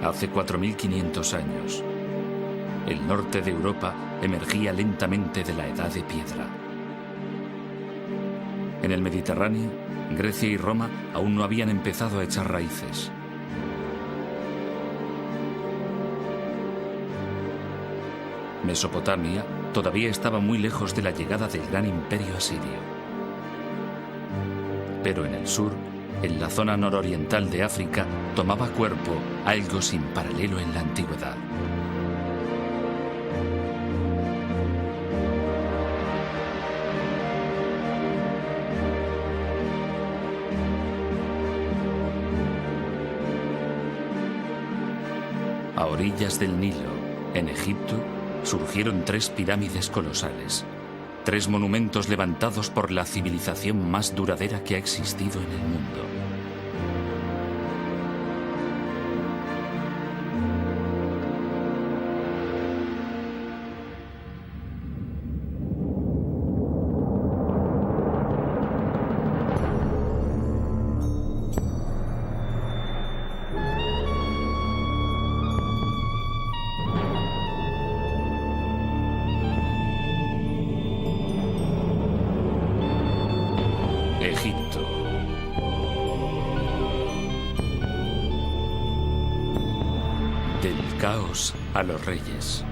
Hace 4500 años, el norte de Europa emergía lentamente de la Edad de Piedra. En el Mediterráneo, Grecia y Roma aún no habían empezado a echar raíces. Mesopotamia todavía estaba muy lejos de la llegada del gran imperio asirio. Pero en el sur, en la zona nororiental de África, tomaba cuerpo algo sin paralelo en la antigüedad. A orillas del Nilo, en Egipto, surgieron 3 pirámides colosales, 3 monumentos levantados por la civilización más duradera que ha existido en el mundo. Egipto. Del caos a los reyes.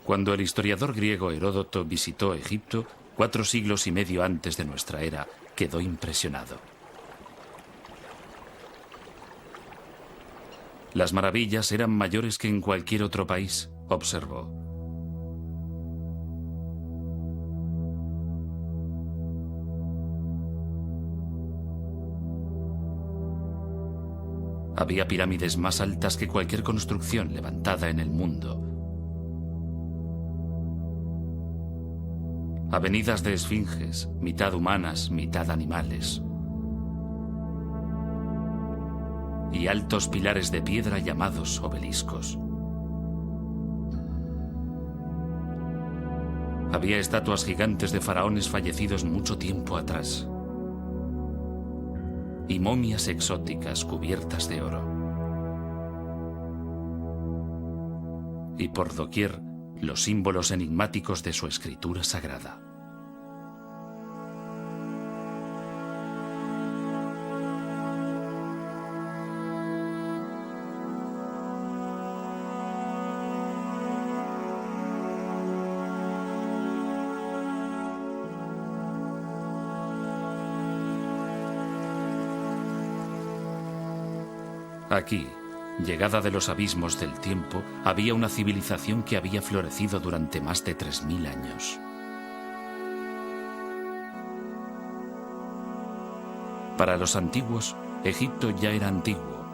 Cuando el historiador griego Heródoto visitó Egipto, 4 siglos y medio antes de nuestra era, quedó impresionado. Las maravillas eran mayores que en cualquier otro país, observó. Había pirámides más altas que cualquier construcción levantada en el mundo. Avenidas de esfinges, mitad humanas, mitad animales. Y altos pilares de piedra llamados obeliscos. Había estatuas gigantes de faraones fallecidos mucho tiempo atrás. Y momias exóticas cubiertas de oro. Y por doquier, los símbolos enigmáticos de su escritura sagrada. Aquí, llegada de los abismos del tiempo, había una civilización que había florecido durante más de 3000 años. Para los antiguos, Egipto ya era antiguo.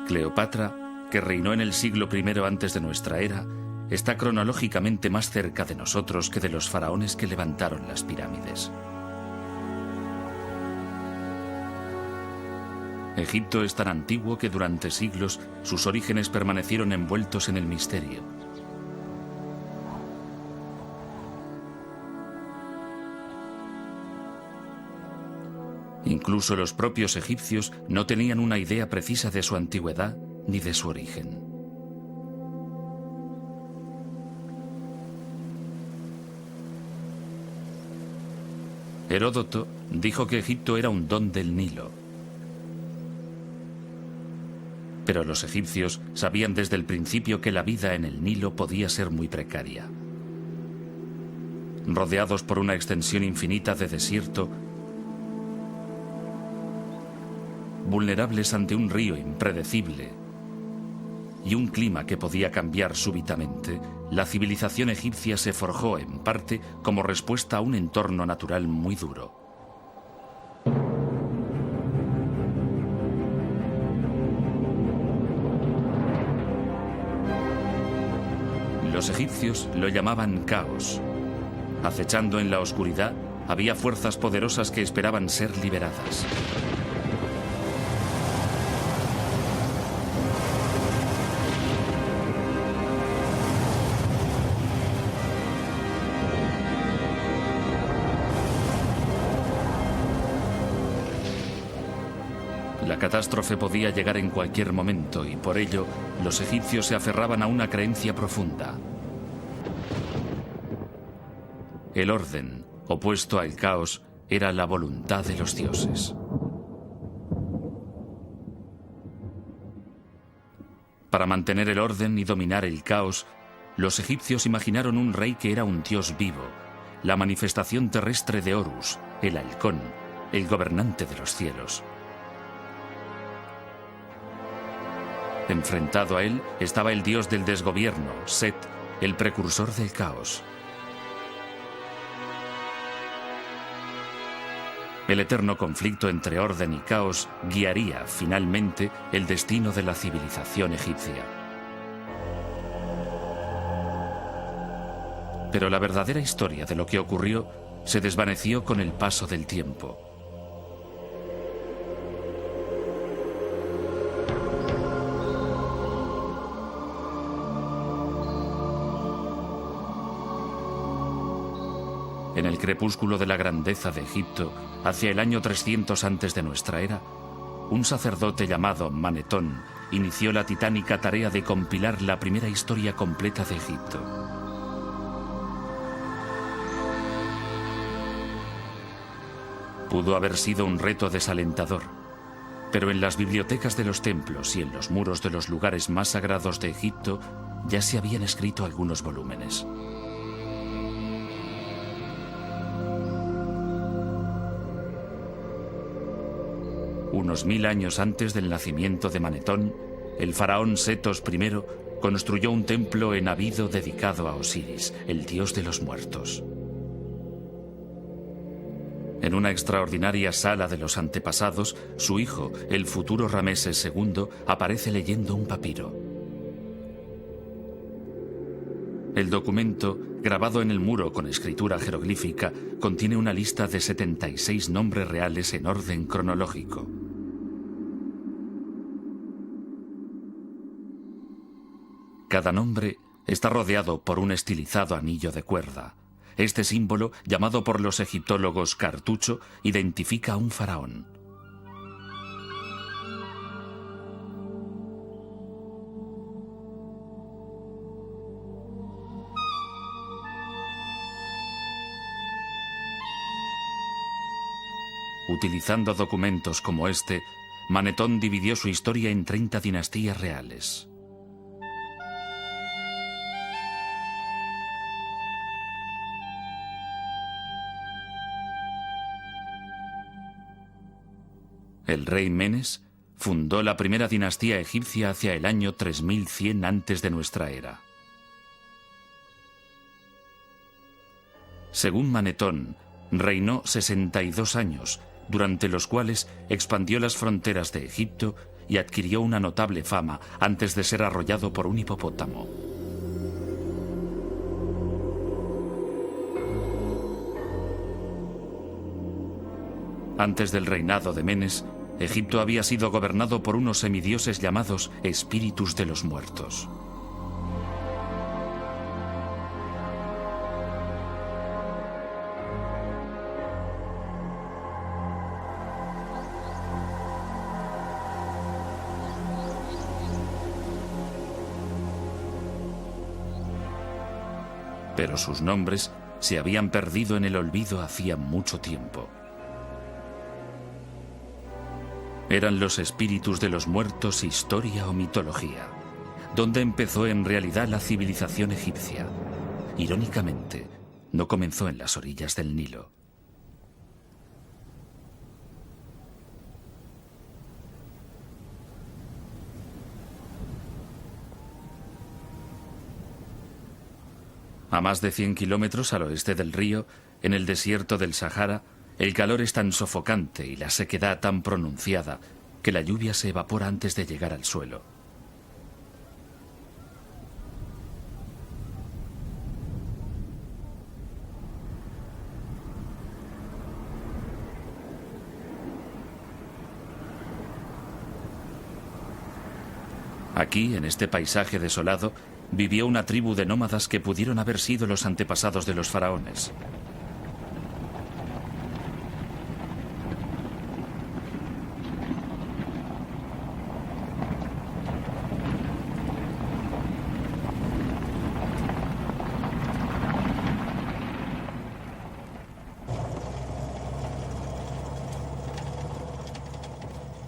Cleopatra, que reinó en el siglo I antes de nuestra era, está cronológicamente más cerca de nosotros que de los faraones que levantaron las pirámides. Egipto es tan antiguo que durante siglos sus orígenes permanecieron envueltos en el misterio. Incluso los propios egipcios no tenían una idea precisa de su antigüedad ni de su origen. Heródoto dijo que Egipto era un don del Nilo. Pero los egipcios sabían desde el principio que la vida en el Nilo podía ser muy precaria. Rodeados por una extensión infinita de desierto, vulnerables ante un río impredecible y un clima que podía cambiar súbitamente, la civilización egipcia se forjó en parte como respuesta a un entorno natural muy duro. Los egipcios lo llamaban caos. Acechando en la oscuridad, había fuerzas poderosas que esperaban ser liberadas. La catástrofe podía llegar en cualquier momento y por ello los egipcios se aferraban a una creencia profunda. El orden, opuesto al caos, era la voluntad de los dioses. Para mantener el orden y dominar el caos, los egipcios imaginaron un rey que era un dios vivo, la manifestación terrestre de Horus, el halcón, el gobernante de los cielos. Enfrentado a él estaba el dios del desgobierno, Set, el precursor del caos. El eterno conflicto entre orden y caos guiaría, finalmente, el destino de la civilización egipcia. Pero la verdadera historia de lo que ocurrió se desvaneció con el paso del tiempo. En el crepúsculo de la grandeza de Egipto, hacia el año 300 antes de nuestra era, un sacerdote llamado Manetón inició la titánica tarea de compilar la primera historia completa de Egipto. Pudo haber sido un reto desalentador, pero en las bibliotecas de los templos y en los muros de los lugares más sagrados de Egipto ya se habían escrito algunos volúmenes. Unos 1000 años antes del nacimiento de Manetón, el faraón Setos I construyó un templo en Abido dedicado a Osiris, el dios de los muertos. En una extraordinaria sala de los antepasados, su hijo, el futuro Rameses II, aparece leyendo un papiro. El documento, grabado en el muro con escritura jeroglífica, contiene una lista de 76 nombres reales en orden cronológico. Cada nombre está rodeado por un estilizado anillo de cuerda. Este símbolo, llamado por los egiptólogos cartucho, identifica a un faraón. Utilizando documentos como este, Manetón dividió su historia en 30 dinastías reales. El rey Menes fundó la primera dinastía egipcia hacia el año 3100 antes de nuestra era. Según Manetón, reinó 62 años, durante los cuales expandió las fronteras de Egipto y adquirió una notable fama antes de ser arrollado por un hipopótamo. Antes del reinado de Menes, Egipto había sido gobernado por unos semidioses llamados espíritus de los muertos. Pero sus nombres se habían perdido en el olvido hacía mucho tiempo. ¿Eran los espíritus de los muertos historia o mitología? ¿Dónde empezó en realidad la civilización egipcia? Irónicamente, no comenzó en las orillas del Nilo. A más de 100 kilómetros al oeste del río, en el desierto del Sahara, el calor es tan sofocante y la sequedad tan pronunciada que la lluvia se evapora antes de llegar al suelo. Aquí, en este paisaje desolado, vivió una tribu de nómadas que pudieron haber sido los antepasados de los faraones.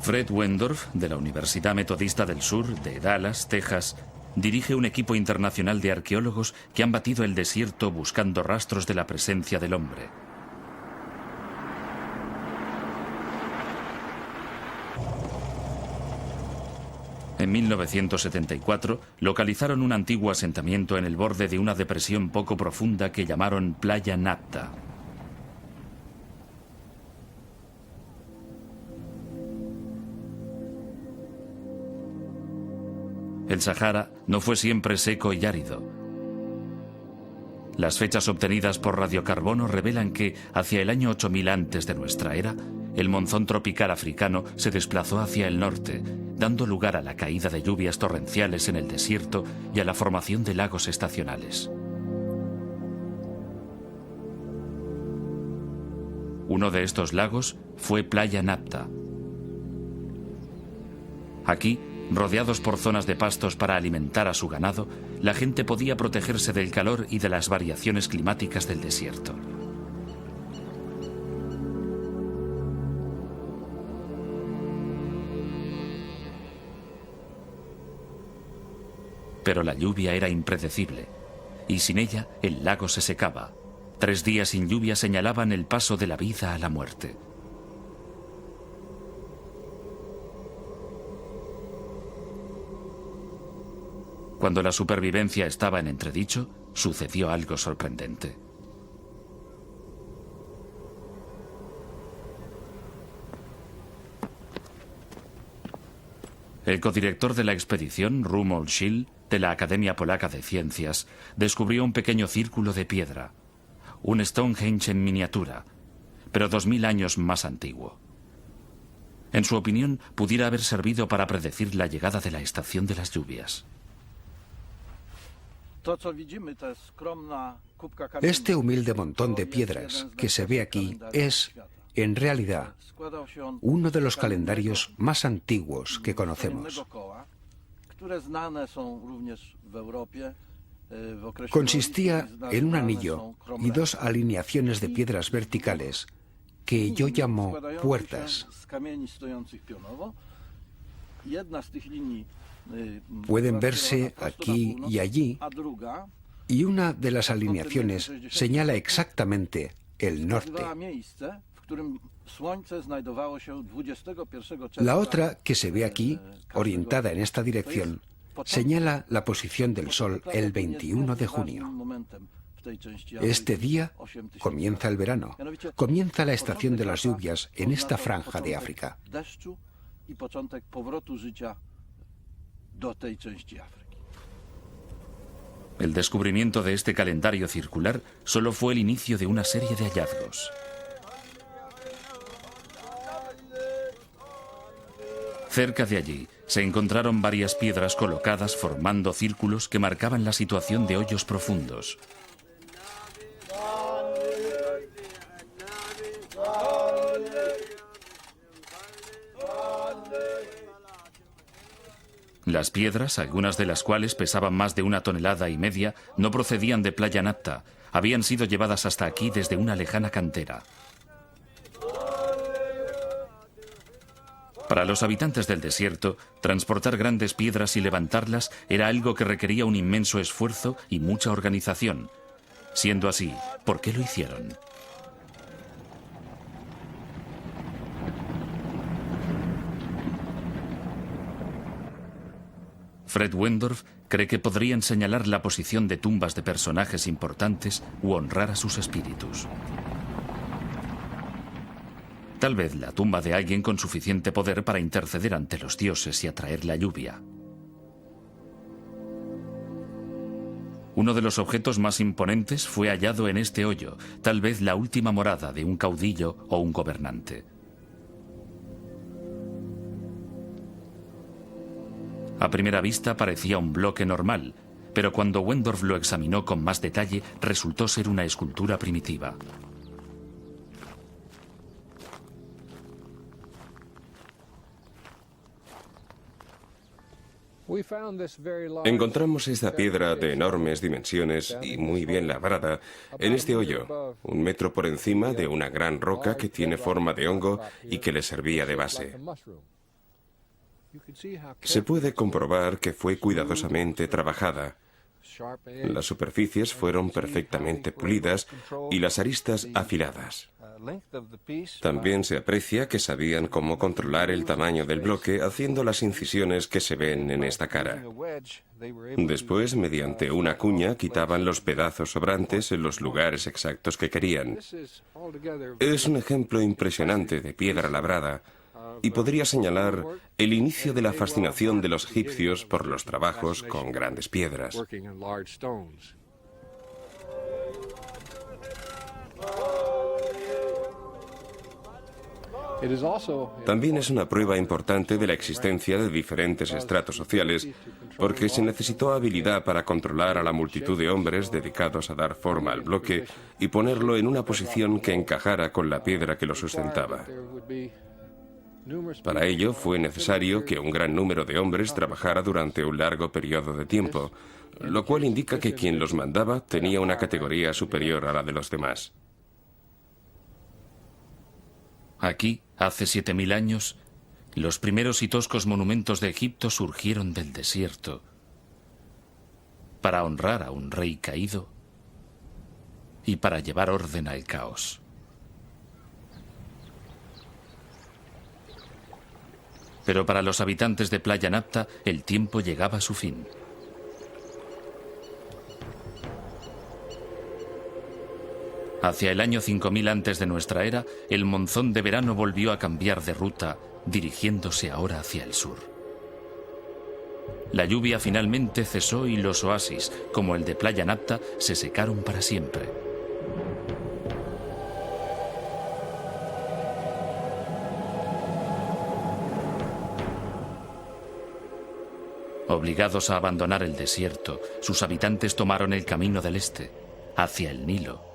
Fred Wendorf, de la Universidad Metodista del Sur, de Dallas, Texas, dirige un equipo internacional de arqueólogos que han batido el desierto buscando rastros de la presencia del hombre. En 1974 localizaron un antiguo asentamiento en el borde de una depresión poco profunda que llamaron Playa Napta. El Sahara no fue siempre seco y árido. Las fechas obtenidas por radiocarbono revelan que, hacia el año 8000 antes de nuestra era, el monzón tropical africano se desplazó hacia el norte, dando lugar a la caída de lluvias torrenciales en el desierto y a la formación de lagos estacionales. Uno de estos lagos fue Playa Napta. Aquí, rodeados por zonas de pastos para alimentar a su ganado, la gente podía protegerse del calor y de las variaciones climáticas del desierto. Pero la lluvia era impredecible, y sin ella el lago se secaba. 3 días sin lluvia señalaban el paso de la vida a la muerte. Cuando la supervivencia estaba en entredicho, sucedió algo sorprendente. El codirector de la expedición, Romuald Schill, de la Academia Polaca de Ciencias, descubrió un pequeño círculo de piedra, un Stonehenge en miniatura, pero 2000 años más antiguo. En su opinión, pudiera haber servido para predecir la llegada de la estación de las lluvias. Este humilde montón de piedras que se ve aquí es, en realidad, uno de los calendarios más antiguos que conocemos. Consistía en un anillo y 2 alineaciones de piedras verticales que yo llamo puertas. Pueden verse aquí y allí, y una de las alineaciones señala exactamente el norte. La otra, que se ve aquí, orientada en esta dirección, señala la posición del Sol el 21 de junio. Este día comienza el verano, comienza la estación de las lluvias en esta franja de África. El descubrimiento de este calendario circular solo fue el inicio de una serie de hallazgos. Cerca de allí se encontraron varias piedras colocadas formando círculos que marcaban la situación de hoyos profundos. Las piedras, algunas de las cuales pesaban más de 1,5 toneladas, no procedían de Playa Napta, habían sido llevadas hasta aquí desde una lejana cantera. Para los habitantes del desierto, transportar grandes piedras y levantarlas era algo que requería un inmenso esfuerzo y mucha organización. Siendo así, ¿por qué lo hicieron? Fred Wendorf cree que podrían señalar la posición de tumbas de personajes importantes u honrar a sus espíritus. Tal vez la tumba de alguien con suficiente poder para interceder ante los dioses y atraer la lluvia. Uno de los objetos más imponentes fue hallado en este hoyo, tal vez la última morada de un caudillo o un gobernante. A primera vista parecía un bloque normal, pero cuando Wendorf lo examinó con más detalle, resultó ser una escultura primitiva. Encontramos esta piedra de enormes dimensiones y muy bien labrada en este hoyo, 1 metro por encima de una gran roca que tiene forma de hongo y que le servía de base. Se puede comprobar que fue cuidadosamente trabajada. Las superficies fueron perfectamente pulidas y las aristas afiladas. También se aprecia que sabían cómo controlar el tamaño del bloque haciendo las incisiones que se ven en esta cara. Después, mediante una cuña, quitaban los pedazos sobrantes en los lugares exactos que querían. Es un ejemplo impresionante de piedra labrada y podría señalar el inicio de la fascinación de los egipcios por los trabajos con grandes piedras. También es una prueba importante de la existencia de diferentes estratos sociales, porque se necesitó habilidad para controlar a la multitud de hombres dedicados a dar forma al bloque y ponerlo en una posición que encajara con la piedra que lo sustentaba. Para ello fue necesario que un gran número de hombres trabajara durante un largo periodo de tiempo, lo cual indica que quien los mandaba tenía una categoría superior a la de los demás. Aquí, hace 7000 años, los primeros y toscos monumentos de Egipto surgieron del desierto para honrar a un rey caído y para llevar orden al caos. Pero para los habitantes de Playa Napta, el tiempo llegaba a su fin. Hacia el año 5000 antes de nuestra era, el monzón de verano volvió a cambiar de ruta, dirigiéndose ahora hacia el sur. La lluvia finalmente cesó y los oasis, como el de Playa Napta, se secaron para siempre. Obligados a abandonar el desierto, sus habitantes tomaron el camino del este, hacia el Nilo.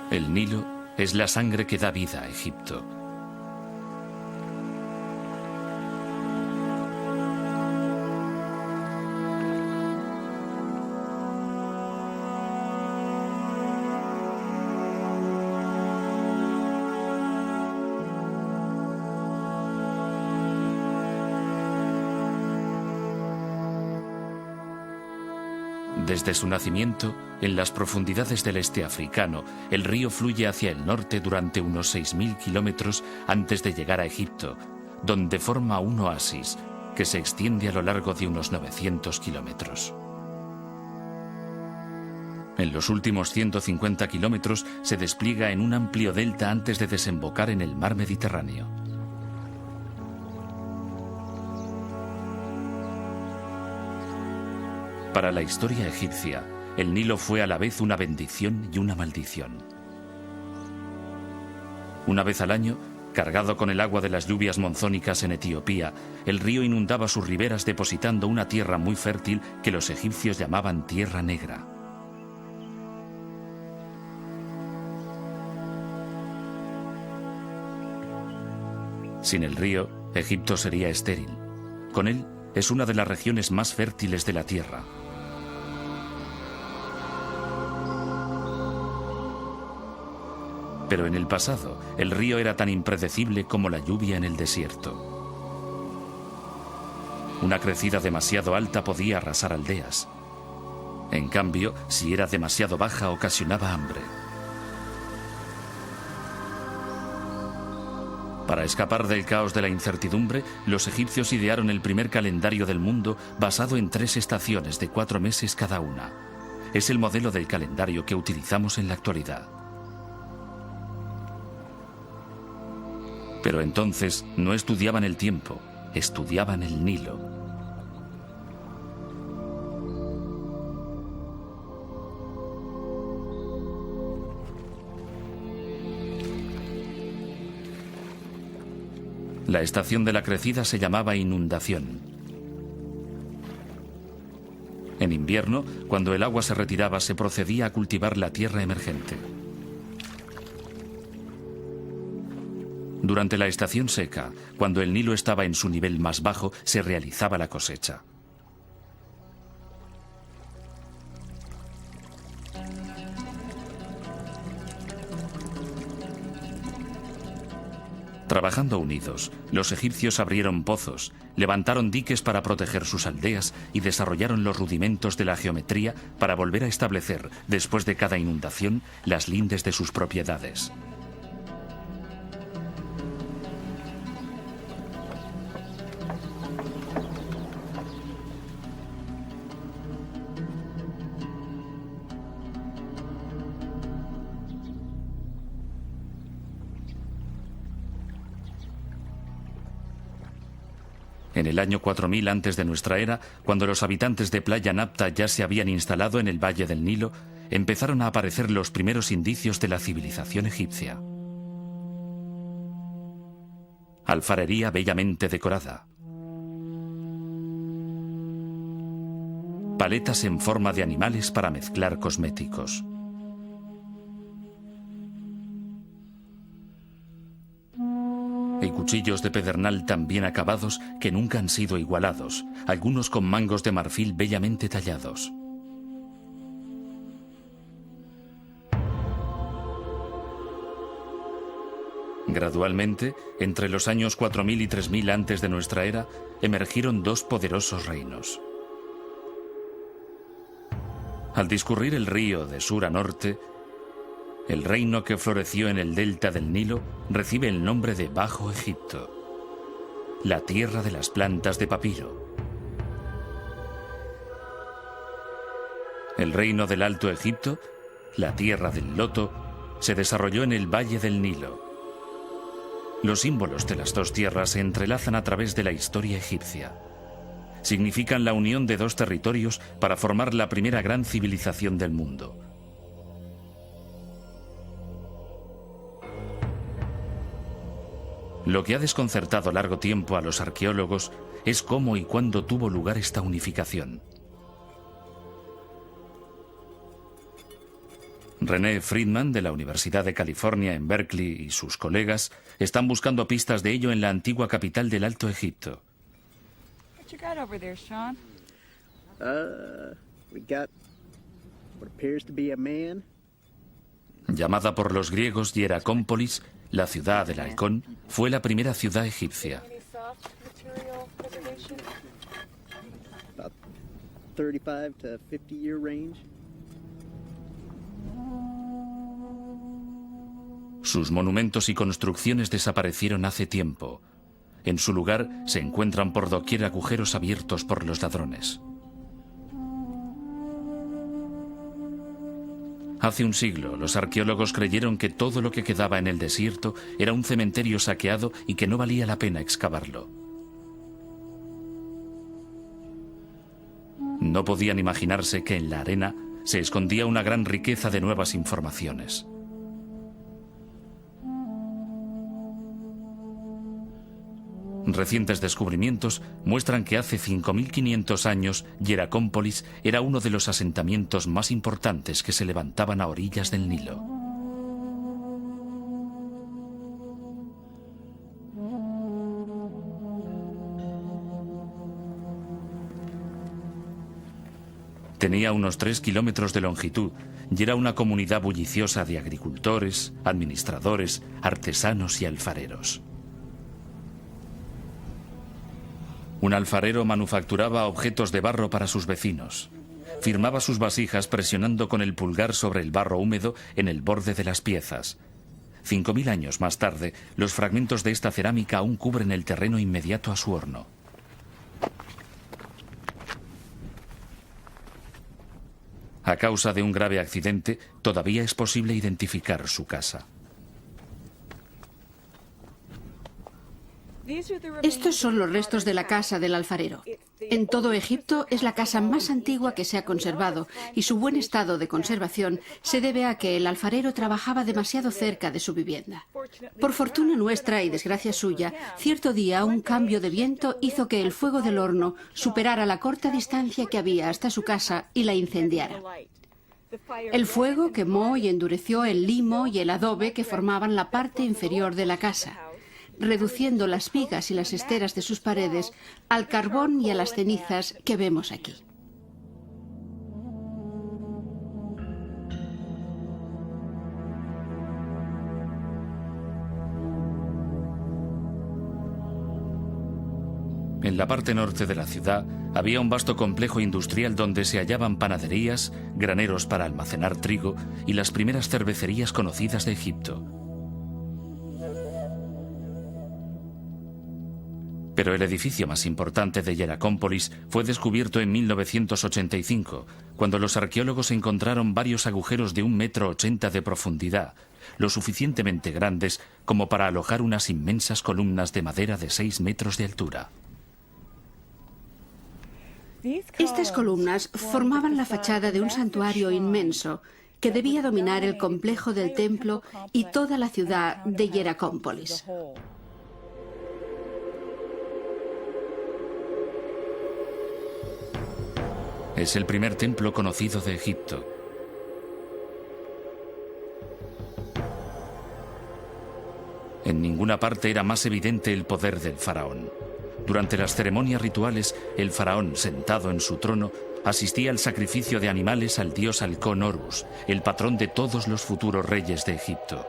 El Nilo es la sangre que da vida a Egipto. Desde su nacimiento, en las profundidades del este africano, el río fluye hacia el norte durante unos 6000 kilómetros antes de llegar a Egipto, donde forma un oasis que se extiende a lo largo de unos 900 kilómetros. En los últimos 150 kilómetros se despliega en un amplio delta antes de desembocar en el mar Mediterráneo. Para la historia egipcia, el Nilo fue a la vez una bendición y una maldición. Una vez al año, cargado con el agua de las lluvias monzónicas en Etiopía, el río inundaba sus riberas depositando una tierra muy fértil que los egipcios llamaban Tierra Negra. Sin el río, Egipto sería estéril. Con él, es una de las regiones más fértiles de la tierra. Pero en el pasado, el río era tan impredecible como la lluvia en el desierto. Una crecida demasiado alta podía arrasar aldeas. En cambio, si era demasiado baja, ocasionaba hambre. Para escapar del caos de la incertidumbre, los egipcios idearon el primer calendario del mundo basado en 3 estaciones de 4 meses cada una. Es el modelo del calendario que utilizamos en la actualidad. Pero entonces no estudiaban el tiempo, estudiaban el Nilo. La estación de la crecida se llamaba inundación. En invierno, cuando el agua se retiraba, se procedía a cultivar la tierra emergente. Durante la estación seca, cuando el Nilo estaba en su nivel más bajo, se realizaba la cosecha. Trabajando unidos, los egipcios abrieron pozos, levantaron diques para proteger sus aldeas y desarrollaron los rudimentos de la geometría para volver a establecer, después de cada inundación, las lindes de sus propiedades. En el año 4000 antes de nuestra era, cuando los habitantes de Playa Napta ya se habían instalado en el valle del Nilo, empezaron a aparecer los primeros indicios de la civilización egipcia. Alfarería bellamente decorada. Paletas en forma de animales para mezclar cosméticos. Hay cuchillos de pedernal tan bien acabados que nunca han sido igualados, algunos con mangos de marfil bellamente tallados. Gradualmente, entre los años 4000 y 3000 antes de nuestra era, emergieron dos poderosos reinos. Al discurrir el río de sur a norte, el reino que floreció en el delta del Nilo recibe el nombre de Bajo Egipto, la tierra de las plantas de papiro. El reino del Alto Egipto, la tierra del loto, se desarrolló en el valle del Nilo. Los símbolos de las dos tierras se entrelazan a través de la historia egipcia. Significan la unión de dos territorios para formar la primera gran civilización del mundo. Lo que ha desconcertado largo tiempo a los arqueólogos es cómo y cuándo tuvo lugar esta unificación. René Friedman, de la Universidad de California en Berkeley, y sus colegas están buscando pistas de ello en la antigua capital del Alto Egipto. Llamada por los griegos Hieracómpolis, la ciudad del halcón, fue la primera ciudad egipcia. Sus monumentos y construcciones desaparecieron hace tiempo. En su lugar se encuentran por doquier agujeros abiertos por los ladrones. Hace un siglo, los arqueólogos creyeron que todo lo que quedaba en el desierto era un cementerio saqueado y que no valía la pena excavarlo. No podían imaginarse que en la arena se escondía una gran riqueza de nuevas informaciones. Recientes descubrimientos muestran que hace 5500 años Hieracómpolis era uno de los asentamientos más importantes que se levantaban a orillas del Nilo. Tenía unos 3 kilómetros de longitud y era una comunidad bulliciosa de agricultores, administradores, artesanos y alfareros. Un alfarero manufacturaba objetos de barro para sus vecinos. Firmaba sus vasijas presionando con el pulgar sobre el barro húmedo en el borde de las piezas. 5000 años más tarde, los fragmentos de esta cerámica aún cubren el terreno inmediato a su horno. A causa de un grave accidente, todavía es posible identificar su casa. Estos son los restos de la casa del alfarero. En todo Egipto es la casa más antigua que se ha conservado y su buen estado de conservación se debe a que el alfarero trabajaba demasiado cerca de su vivienda. Por fortuna nuestra y desgracia suya, cierto día un cambio de viento hizo que el fuego del horno superara la corta distancia que había hasta su casa y la incendiara. El fuego quemó y endureció el limo y el adobe que formaban la parte inferior de la casa. reduciendo las vigas y las esteras de sus paredes al carbón y a las cenizas que vemos aquí. En la parte norte de la ciudad había un vasto complejo industrial donde se hallaban panaderías, graneros para almacenar trigo y las primeras cervecerías conocidas de Egipto. Pero el edificio más importante de Hieracómpolis fue descubierto en 1985, cuando los arqueólogos encontraron varios agujeros de 1,80 m de profundidad, lo suficientemente grandes como para alojar unas inmensas columnas de madera de 6 metros de altura. Estas columnas formaban la fachada de un santuario inmenso que debía dominar el complejo del templo y toda la ciudad de Hieracómpolis. Es el primer templo conocido de Egipto. En ninguna parte era más evidente el poder del faraón. Durante las ceremonias rituales, el faraón, sentado en su trono, asistía al sacrificio de animales al dios halcón Horus, el patrón de todos los futuros reyes de Egipto.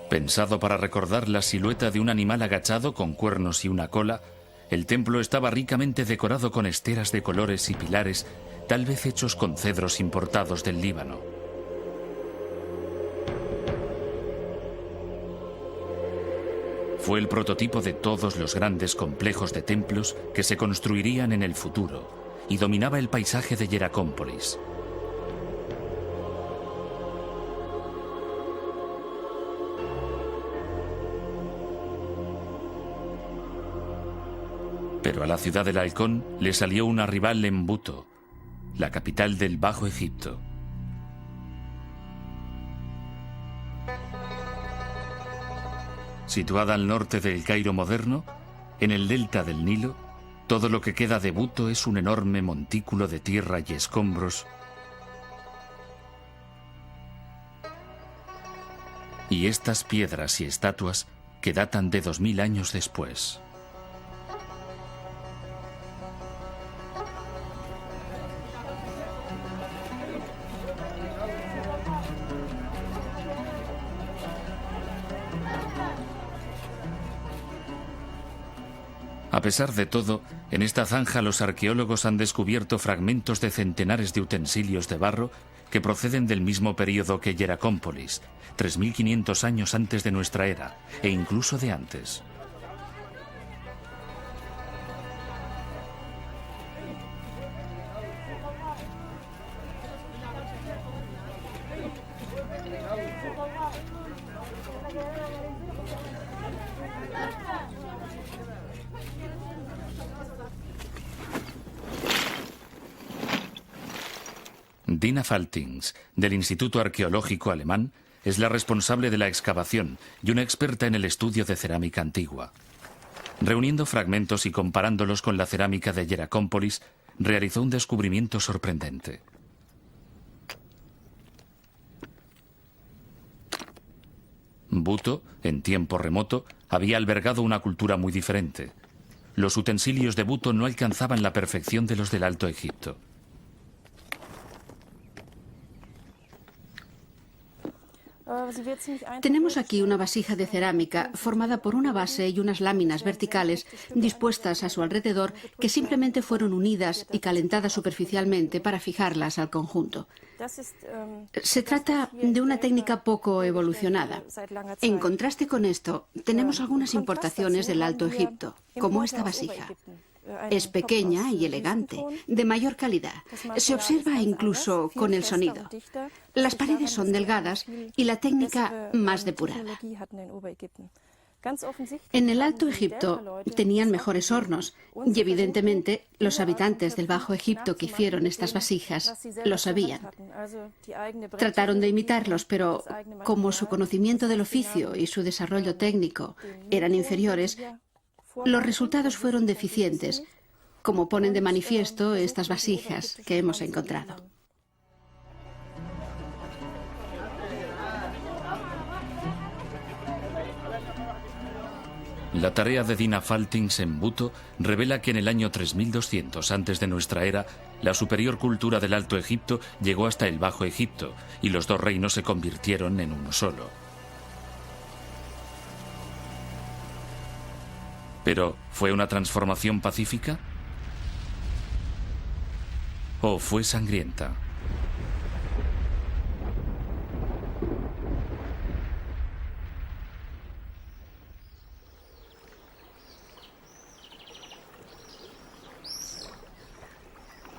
Pensado para recordar la silueta de un animal agachado con cuernos y una cola, el templo estaba ricamente decorado con esteras de colores y pilares, tal vez hechos con cedros importados del Líbano. Fue el prototipo de todos los grandes complejos de templos que se construirían en el futuro y dominaba el paisaje de Hieracómpolis. Pero a la ciudad del halcón le salió una rival en Buto, la capital del Bajo Egipto. Situada al norte del Cairo moderno, en el delta del Nilo, todo lo que queda de Buto es un enorme montículo de tierra y escombros. Y estas piedras y estatuas que datan de 2000 años después. A pesar de todo, en esta zanja los arqueólogos han descubierto fragmentos de centenares de utensilios de barro que proceden del mismo período que Hieracómpolis, 3500 años antes de nuestra era, e incluso de antes. Dina Faltings, del Instituto Arqueológico Alemán, es la responsable de la excavación y una experta en el estudio de cerámica antigua. Reuniendo fragmentos y comparándolos con la cerámica de Hieracómpolis, realizó un descubrimiento sorprendente. Buto, en tiempo remoto, había albergado una cultura muy diferente. Los utensilios de Buto no alcanzaban la perfección de los del Alto Egipto. Tenemos aquí una vasija de cerámica formada por una base y unas láminas verticales dispuestas a su alrededor que simplemente fueron unidas y calentadas superficialmente para fijarlas al conjunto. Se trata de una técnica poco evolucionada. En contraste con esto, tenemos algunas importaciones del Alto Egipto, como esta vasija. Es pequeña y elegante, de mayor calidad. Se observa incluso con el sonido. Las paredes son delgadas y la técnica más depurada. En el Alto Egipto tenían mejores hornos y evidentemente los habitantes del Bajo Egipto que hicieron estas vasijas lo sabían. Trataron de imitarlos, pero como su conocimiento del oficio y su desarrollo técnico eran inferiores, Los resultados fueron deficientes, como ponen de manifiesto estas vasijas que hemos encontrado. La tarea de Dina Faltings en Buto revela que en el año 3200 antes de nuestra era, la superior cultura del Alto Egipto llegó hasta el Bajo Egipto y los dos reinos se convirtieron en uno solo. ¿Pero fue una transformación pacífica? ¿O fue sangrienta?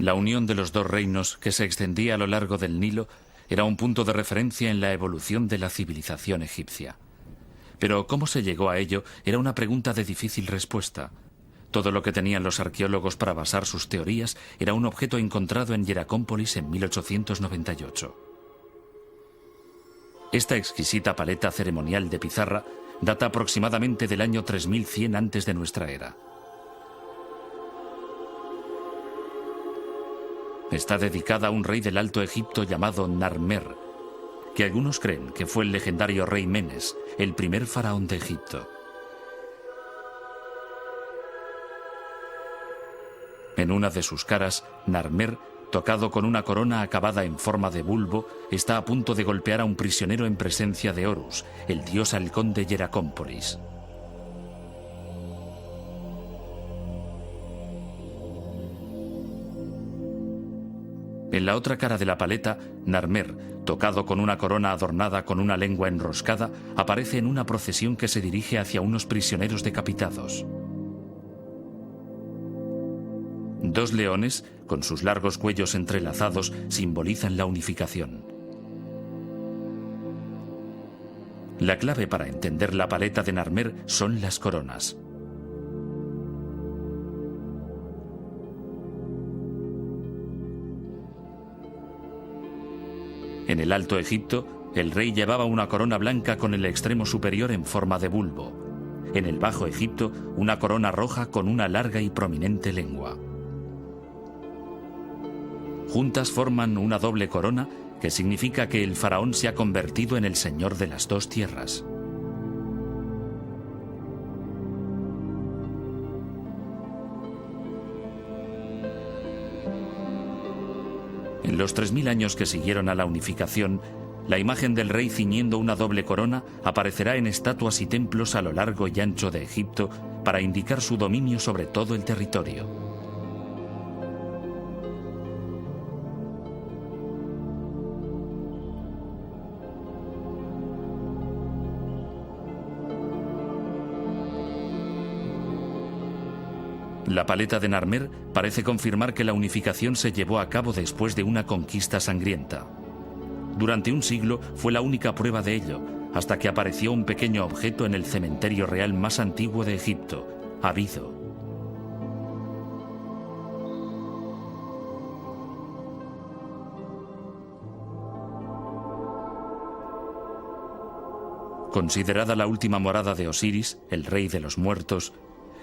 La unión de los dos reinos, que se extendía a lo largo del Nilo, era un punto de referencia en la evolución de la civilización egipcia. Pero cómo se llegó a ello era una pregunta de difícil respuesta. Todo lo que tenían los arqueólogos para basar sus teorías era un objeto encontrado en Hieracómpolis en 1898. Esta exquisita paleta ceremonial de pizarra data aproximadamente del año 3100 antes de nuestra era. Está dedicada a un rey del Alto Egipto llamado Narmer, que algunos creen que fue el legendario rey Menes, el primer faraón de Egipto. En una de sus caras, Narmer, tocado con una corona acabada en forma de bulbo, está a punto de golpear a un prisionero en presencia de Horus, el dios halcón de Hieracómpolis. En la otra cara de la paleta, Narmer, tocado con una corona adornada con una lengua enroscada, aparece en una procesión que se dirige hacia unos prisioneros decapitados. Dos leones, con sus largos cuellos entrelazados, simbolizan la unificación. La clave para entender la paleta de Narmer son las coronas. En el Alto Egipto, el rey llevaba una corona blanca con el extremo superior en forma de bulbo. En el Bajo Egipto, una corona roja con una larga y prominente lengua. Juntas forman una doble corona que significa que el faraón se ha convertido en el señor de las dos tierras. En los 3000 años que siguieron a la unificación, la imagen del rey ciñendo una doble corona aparecerá en estatuas y templos a lo largo y ancho de Egipto para indicar su dominio sobre todo el territorio. La paleta de Narmer parece confirmar que la unificación se llevó a cabo después de una conquista sangrienta. Durante un siglo fue la única prueba de ello, hasta que apareció un pequeño objeto en el cementerio real más antiguo de Egipto, Abido. Considerada la última morada de Osiris, el rey de los muertos,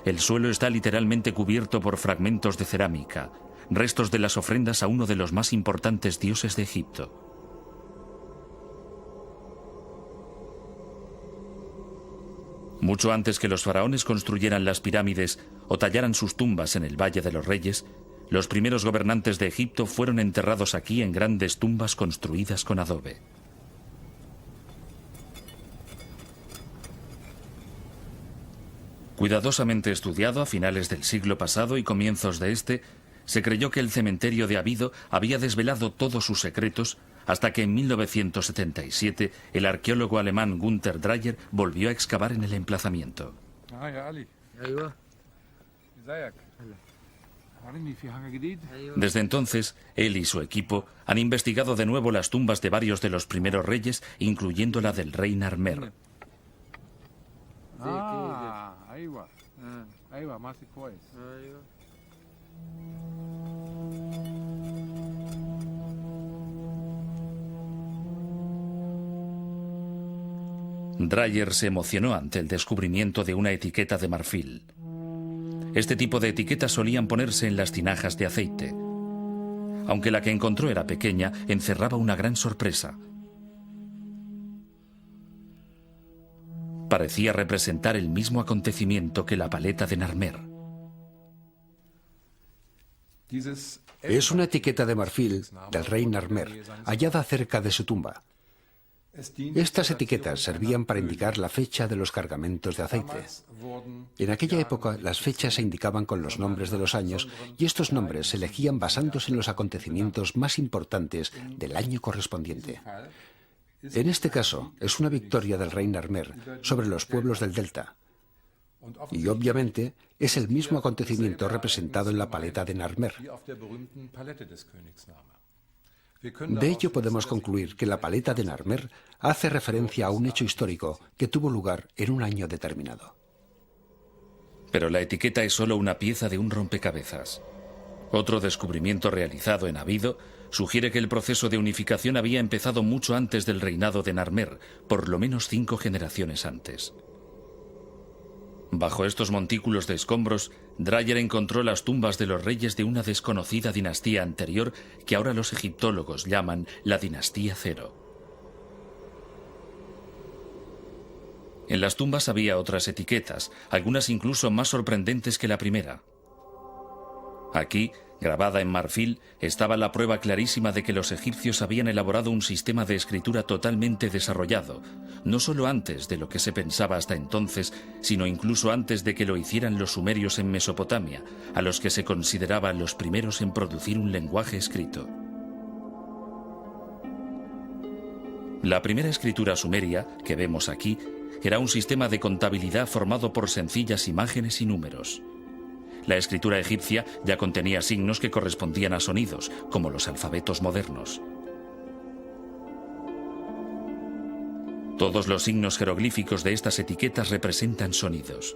el suelo está literalmente cubierto por fragmentos de cerámica, restos de las ofrendas a uno de los más importantes dioses de Egipto. Mucho antes que los faraones construyeran las pirámides o tallaran sus tumbas en el Valle de los Reyes, los primeros gobernantes de Egipto fueron enterrados aquí en grandes tumbas construidas con adobe. Cuidadosamente estudiado a finales del siglo pasado y comienzos de este, se creyó que el cementerio de Abido había desvelado todos sus secretos hasta que en 1977 el arqueólogo alemán Günther Dreyer volvió a excavar en el emplazamiento. Desde entonces, él y su equipo han investigado de nuevo las tumbas de varios de los primeros reyes, incluyendo la del rey Narmer. Dreyer se emocionó ante el descubrimiento de una etiqueta de marfil. Este tipo de etiquetas solían ponerse en las tinajas de aceite. Aunque la que encontró era pequeña, encerraba una gran sorpresa. Parecía representar el mismo acontecimiento que la paleta de Narmer. Es una etiqueta de marfil del rey Narmer, hallada cerca de su tumba. Estas etiquetas servían para indicar la fecha de los cargamentos de aceite. En aquella época, las fechas se indicaban con los nombres de los años y estos nombres se elegían basándose en los acontecimientos más importantes del año correspondiente. En este caso, es una victoria del rey Narmer sobre los pueblos del delta. Y obviamente, es el mismo acontecimiento representado en la paleta de Narmer. De ello podemos concluir que la paleta de Narmer hace referencia a un hecho histórico que tuvo lugar en un año determinado. Pero la etiqueta es solo una pieza de un rompecabezas. Otro descubrimiento realizado en Abido sugiere que el proceso de unificación había empezado mucho antes del reinado de Narmer, por lo menos 5 generaciones antes. Bajo estos montículos de escombros, Dreyer encontró las tumbas de los reyes de una desconocida dinastía anterior que ahora los egiptólogos llaman la dinastía Cero. En las tumbas había otras etiquetas, algunas incluso más sorprendentes que la primera. Aquí, grabada en marfil, estaba la prueba clarísima de que los egipcios habían elaborado un sistema de escritura totalmente desarrollado, no solo antes de lo que se pensaba hasta entonces, sino incluso antes de que lo hicieran los sumerios en Mesopotamia, a los que se consideraban los primeros en producir un lenguaje escrito. La primera escritura sumeria, que vemos aquí, era un sistema de contabilidad formado por sencillas imágenes y números. La escritura egipcia ya contenía signos que correspondían a sonidos, como los alfabetos modernos. Todos los signos jeroglíficos de estas etiquetas representan sonidos.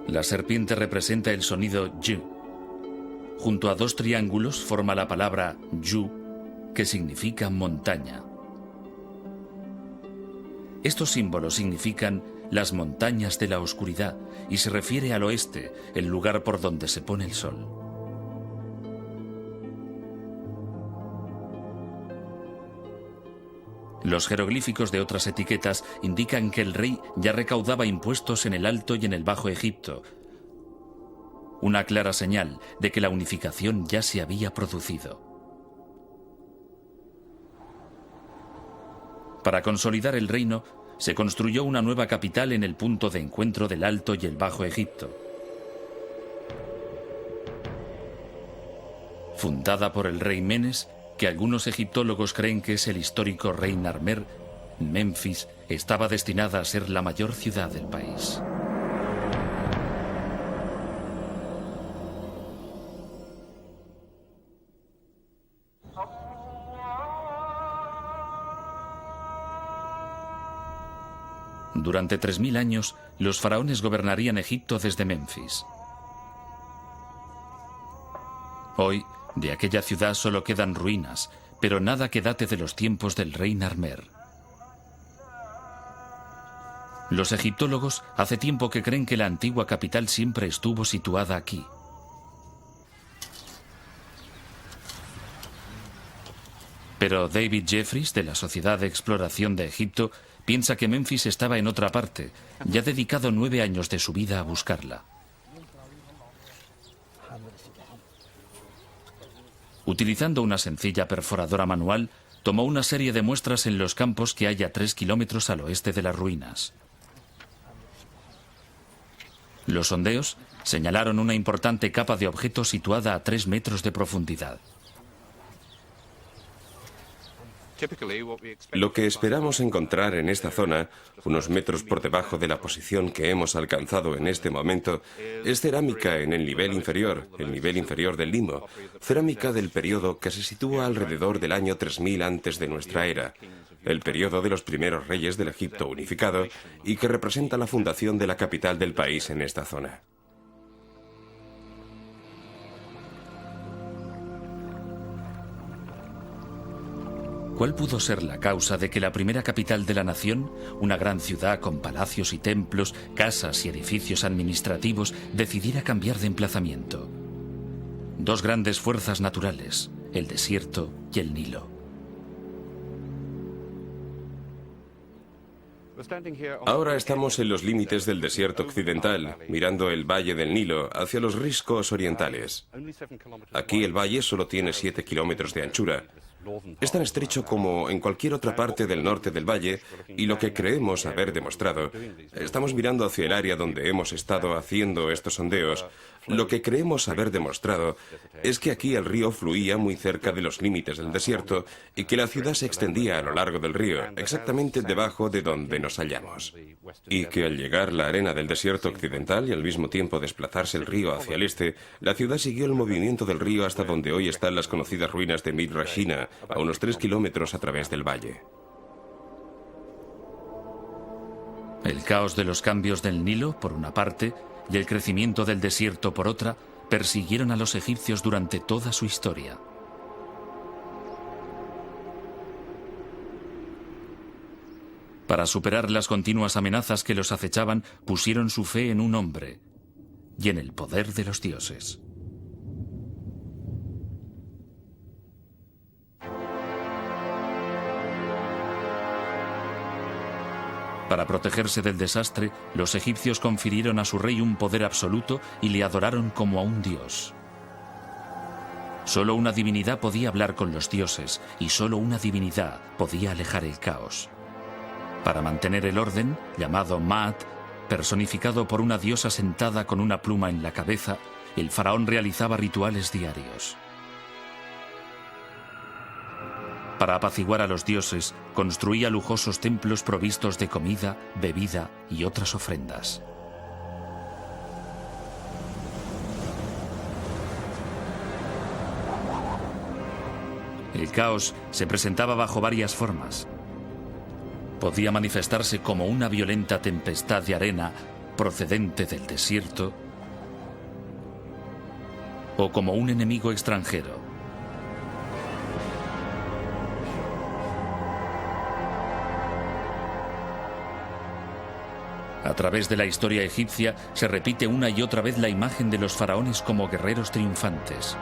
La serpiente representa el sonido Y. Junto a 2 triángulos forma la palabra Yu, que significa montaña. Estos símbolos significan las montañas de la oscuridad y se refiere al oeste, el lugar por donde se pone el sol. Los jeroglíficos de otras etiquetas indican que el rey ya recaudaba impuestos en el Alto y en el Bajo Egipto, una clara señal de que la unificación ya se había producido. Para consolidar el reino, se construyó una nueva capital en el punto de encuentro del Alto y el Bajo Egipto. Fundada por el rey Menes, que algunos egiptólogos creen que es el histórico rey Narmer, Memphis estaba destinada a ser la mayor ciudad del país. Durante 3000 años, los faraones gobernarían Egipto desde Memphis. Hoy, de aquella ciudad solo quedan ruinas, pero nada que date de los tiempos del rey Narmer. Los egiptólogos hace tiempo que creen que la antigua capital siempre estuvo situada aquí. Pero David Jeffries, de la Sociedad de Exploración de Egipto, piensa que Memphis estaba en otra parte y ha dedicado 9 años de su vida a buscarla. Utilizando una sencilla perforadora manual, tomó una serie de muestras en los campos que hay a 3 kilómetros al oeste de las ruinas. Los sondeos señalaron una importante capa de objetos situada a 3 metros de profundidad. Lo que esperamos encontrar en esta zona, unos metros por debajo de la posición que hemos alcanzado en este momento, es cerámica en el nivel inferior del limo, cerámica del periodo que se sitúa alrededor del año 3000 antes de nuestra era, el periodo de los primeros reyes del Egipto unificado y que representa la fundación de la capital del país en esta zona. ¿Cuál pudo ser la causa de que la primera capital de la nación, una gran ciudad con palacios y templos, casas y edificios administrativos, decidiera cambiar de emplazamiento? Dos grandes fuerzas naturales, el desierto y el Nilo. Ahora estamos en los límites del desierto occidental, mirando el valle del Nilo hacia los riscos orientales. Aquí el valle solo tiene 7 kilómetros de anchura. Es tan estrecho como en cualquier otra parte del norte del valle, y lo que creemos haber demostrado, estamos mirando hacia el área donde hemos estado haciendo estos sondeos, lo que creemos haber demostrado es que aquí el río fluía muy cerca de los límites del desierto y que la ciudad se extendía a lo largo del río, exactamente debajo de donde nos hallamos. Y que al llegar la arena del desierto occidental y al mismo tiempo desplazarse el río hacia el este, la ciudad siguió el movimiento del río hasta donde hoy están las conocidas ruinas de Midrashina, a unos 3 kilómetros a través del valle. El caos de los cambios del Nilo, por una parte, y el crecimiento del desierto, por otra, persiguieron a los egipcios durante toda su historia. Para superar las continuas amenazas que los acechaban, pusieron su fe en un hombre y en el poder de los dioses. Para protegerse del desastre, los egipcios confirieron a su rey un poder absoluto y le adoraron como a un dios. Solo una divinidad podía hablar con los dioses y solo una divinidad podía alejar el caos. Para mantener el orden, llamado Maat, personificado por una diosa sentada con una pluma en la cabeza, el faraón realizaba rituales diarios. Para apaciguar a los dioses, construía lujosos templos provistos de comida, bebida y otras ofrendas. El caos se presentaba bajo varias formas. Podía manifestarse como una violenta tempestad de arena procedente del desierto o como un enemigo extranjero. A través de la historia egipcia se repite una y otra vez la imagen de los faraones como guerreros triunfantes.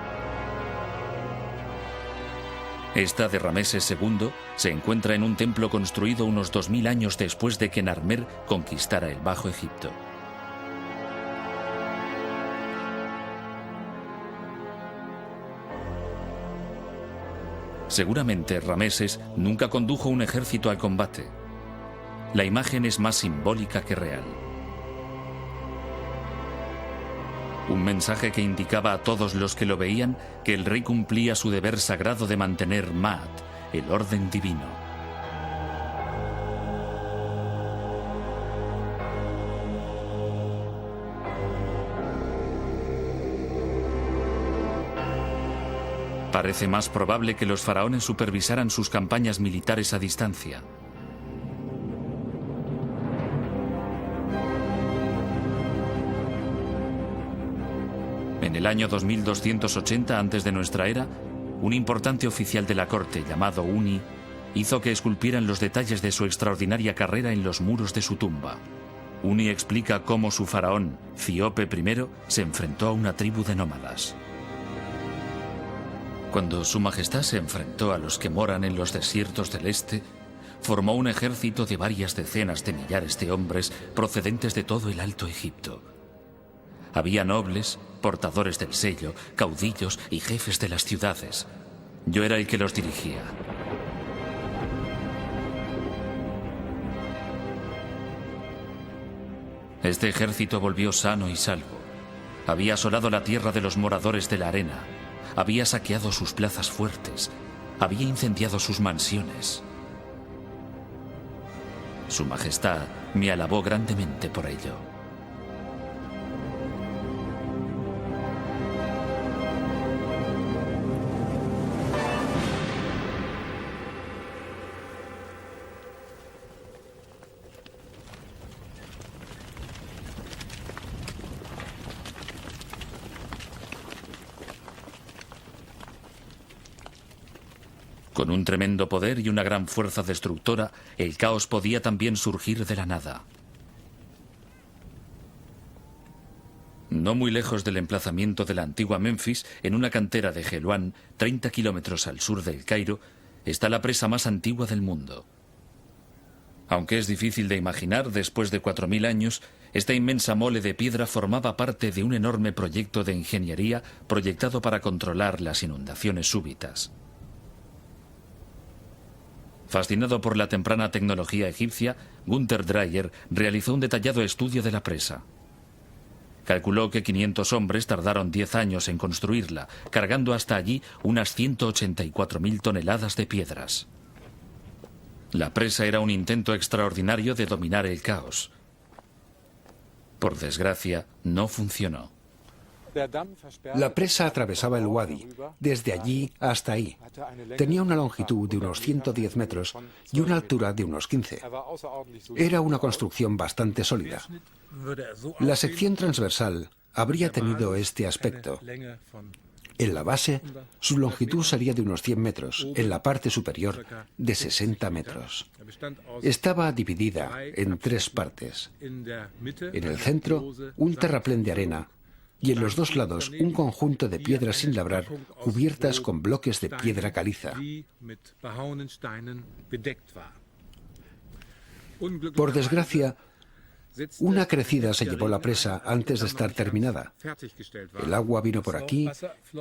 Esta de Rameses II se encuentra en un templo construido unos 2000 años después de que Narmer conquistara el Bajo Egipto. Seguramente Rameses nunca condujo un ejército al combate. La imagen es más simbólica que real. Un mensaje que indicaba a todos los que lo veían que el rey cumplía su deber sagrado de mantener Maat, el orden divino. Parece más probable que los faraones supervisaran sus campañas militares a distancia. En el año 2280 antes de nuestra era, un importante oficial de la corte llamado Uni hizo que esculpieran los detalles de su extraordinaria carrera en los muros de su tumba. Uni explica cómo su faraón, Cíope I, se enfrentó a una tribu de nómadas. Cuando su majestad se enfrentó a los que moran en los desiertos del este, formó un ejército de varias decenas de millares de hombres procedentes de todo el Alto Egipto. Había nobles, portadores del sello, caudillos y jefes de las ciudades. Yo era el que los dirigía. Este ejército volvió sano y salvo. Había asolado la tierra de los moradores de la arena. Había saqueado sus plazas fuertes. Había incendiado sus mansiones. Su Majestad me alabó grandemente por ello. Con un tremendo poder y una gran fuerza destructora, el caos podía también surgir de la nada. No muy lejos del emplazamiento de la antigua Memphis, en una cantera de Helouan, 30 kilómetros al sur del Cairo, está la presa más antigua del mundo. Aunque es difícil de imaginar, después de 4000 años, esta inmensa mole de piedra formaba parte de un enorme proyecto de ingeniería proyectado para controlar las inundaciones súbitas. Fascinado por la temprana tecnología egipcia, Günther Dreyer realizó un detallado estudio de la presa. Calculó que 500 hombres tardaron 10 años en construirla, cargando hasta allí unas 184.000 toneladas de piedras. La presa era un intento extraordinario de dominar el caos. Por desgracia, no funcionó. La presa atravesaba el Wadi, desde allí hasta ahí. Tenía una longitud de unos 110 metros y una altura de unos 15. Era una construcción bastante sólida. La sección transversal habría tenido este aspecto. En la base, su longitud sería de unos 100 metros, en la parte superior de 60 metros. Estaba dividida en 3 partes. En el centro, un terraplén de arena, y en los 2 lados un conjunto de piedras sin labrar cubiertas con bloques de piedra caliza. Por desgracia, una crecida se llevó la presa antes de estar terminada. El agua vino por aquí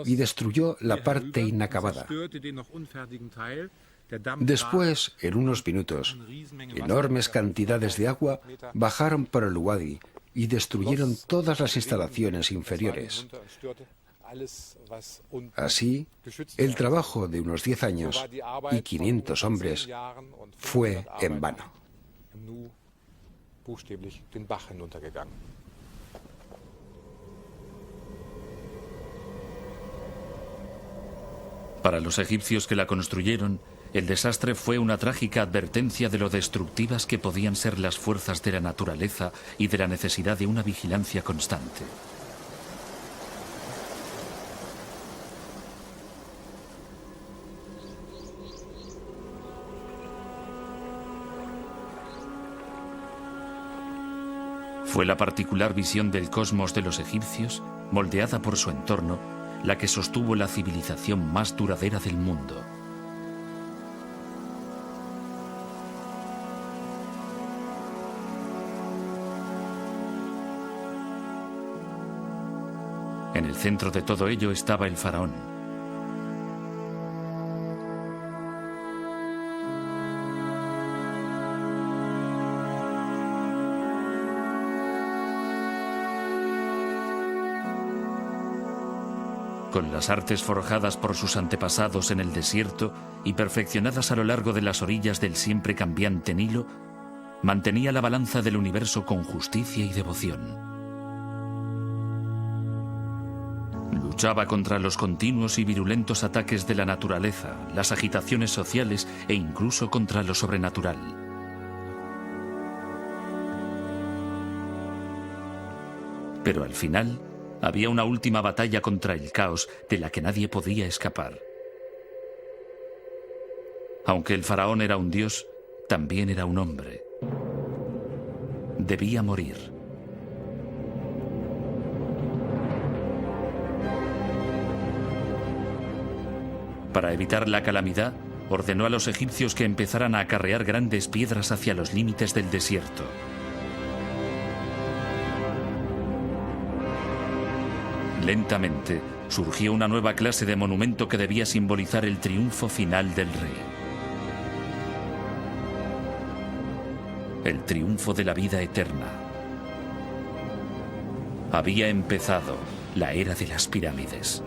y destruyó la parte inacabada. Después, en unos minutos, enormes cantidades de agua bajaron por el Wadi y destruyeron todas las instalaciones inferiores. Así, el trabajo de unos 10 años y 500 hombres fue en vano. Para los egipcios que la construyeron, el desastre fue una trágica advertencia de lo destructivas que podían ser las fuerzas de la naturaleza y de la necesidad de una vigilancia constante. Fue la particular visión del cosmos de los egipcios, moldeada por su entorno, la que sostuvo la civilización más duradera del mundo. En el centro de todo ello estaba el faraón. Con las artes forjadas por sus antepasados en el desierto y perfeccionadas a lo largo de las orillas del siempre cambiante Nilo, mantenía la balanza del universo con justicia y devoción. Luchaba contra los continuos y virulentos ataques de la naturaleza, las agitaciones sociales e incluso contra lo sobrenatural. Pero al final, había una última batalla contra el caos de la que nadie podía escapar. Aunque el faraón era un dios, también era un hombre. Debía morir. Para evitar la calamidad, ordenó a los egipcios que empezaran a acarrear grandes piedras hacia los límites del desierto. Lentamente, surgió una nueva clase de monumento que debía simbolizar el triunfo final del rey. El triunfo de la vida eterna. Había empezado la era de las pirámides.